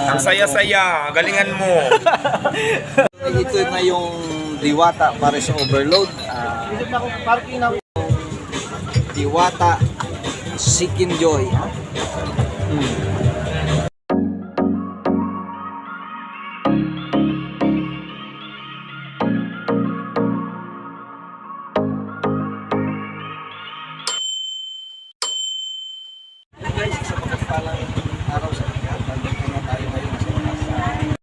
Ang saya-saya, galingan mo. Ito na yung Diwata Pares Overload. Diwata Chicken Joy. Guys, isa pagkapalang araw sa lahat. Nandito na tayo ngayon sa Diwata Pares.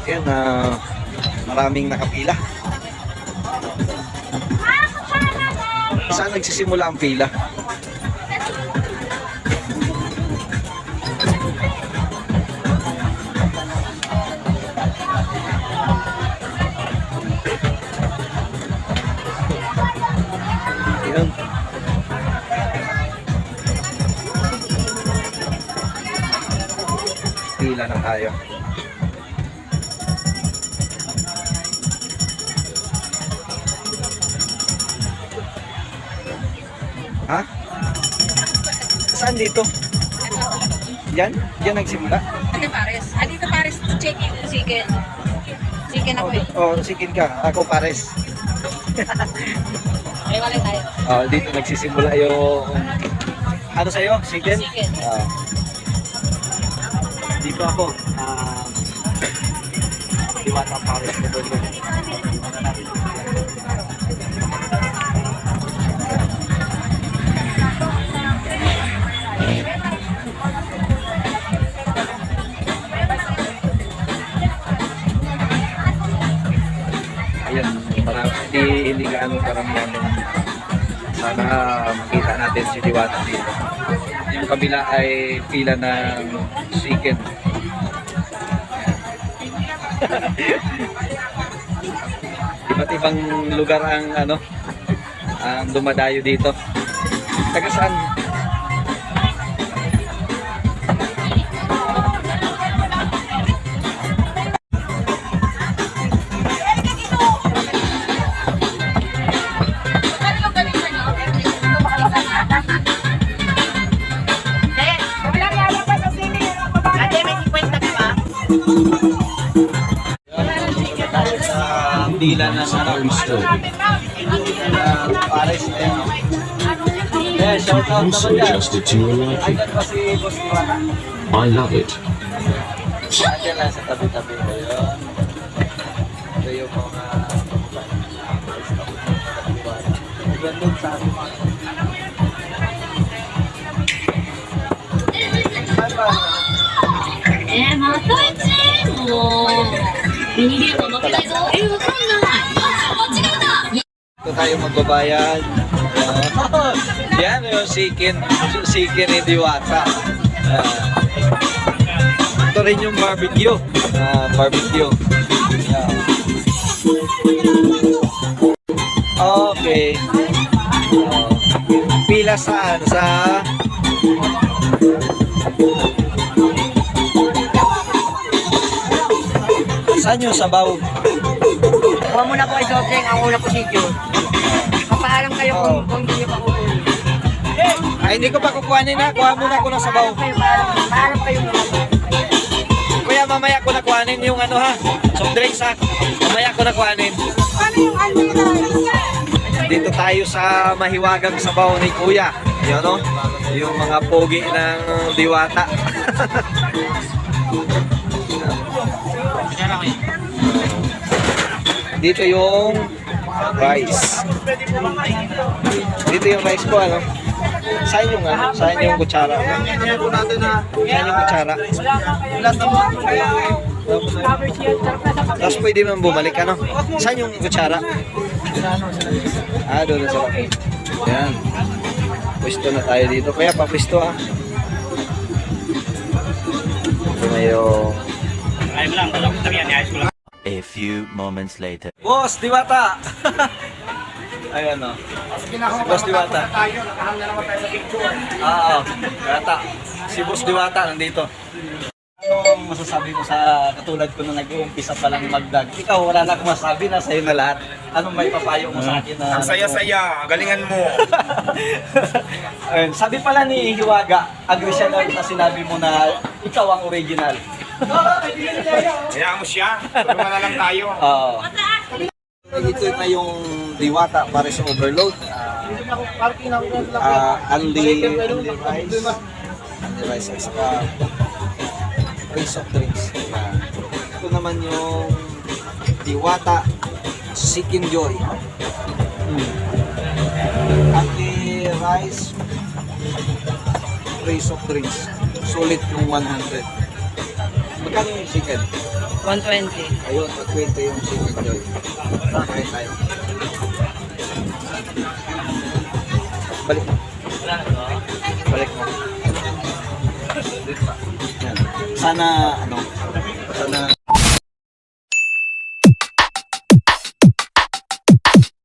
Yan, maraming nakapila. Saan nagsisimula ang pila? Yan. Pila na tayo. Ha? Saan dito? Yan? Yan nagsimula? Dito Pares. Dito Pares, chicken. Chicken. Chicken ako eh. Oh, chicken ka. Ako pares. Ay, wala tayo. Dito nagsisimula yung... Ano sa'yo? Chicken? Chicken. Dito ako. Diwata Pares. Ayan, hindi gaano karamihan. Sana makita natin si Diwata dito. Yung kabila ay pila ng chicken. Iba't ibang lugar ang ang dumadayo dito. Taga saan? Dila na sa Pares na yun. Yeah, shout out I'm naman so yan. adjusted to your liking. Ayan pa si Boss Diwata. I love it. Ayan lang sa tabi-tabi ko yun. Ito yung mga gandun sa akin. Ito tayo magbabayad. Yan yung chicken ni Diwata. Ito rin yung barbecue. Barbecue. Okay. Pila saan? Saan yung sabaw? Kuha muna po ay sobrang ang una po si Jun. Kapaalam kayo kung hindi nyo pa kukunin. Ay, hindi ko pa kukuhanin na. Kuha muna ko ng sabaw. Paalam kayo muna po. Kuya, mamaya ko nakuhanin yung soft drinks Mamaya ko nakuhanin. Ano yung almira? Dito tayo sa mahiwagang sabaw ni Kuya. Yun yung mga pogi ng Diwata. Dito yung rice. Dito yung rice ko, Saan yung Saan yung kutsara? Saan yung kutsara? Coverage yan. Sarap na sa kape. Tapos pwede man bumalik, ano? Saan yung kutsara? Doon na sa kape. Yan. Pwesto na tayo dito. Kaya papwesto Ito na yung... A few moments later. Boss, Diwata! Ayan o. Si Boss Diwata. Oo, Diwata. Si Boss Diwata nandito. Ano masasabi mo sa katulad ko na nag-uumpisa pa lang mag-vlog? Ikaw, wala na akong masabi na sa'yo na lahat. Anong may papayo mo sa akin na... Ang saya-saya, galingan mo. Ayun, sabi pala ni Hiwaga, agree siya na sinabi mo na ikaw ang original. Hayaan mo siya, tulungan na lang tayo. Oo. Ito na yung Diwata para sa overload. Only rice at saka rice of drinks. Ito naman yung Diwata Chicken Joy. Only rice, rice of drinks. Sulit yung 100. Magkano yung chicken? 120. Ayun, 20 yung chicken joy. Kakain tayo. Balik mo. Balik mo. Yan. Sana, sana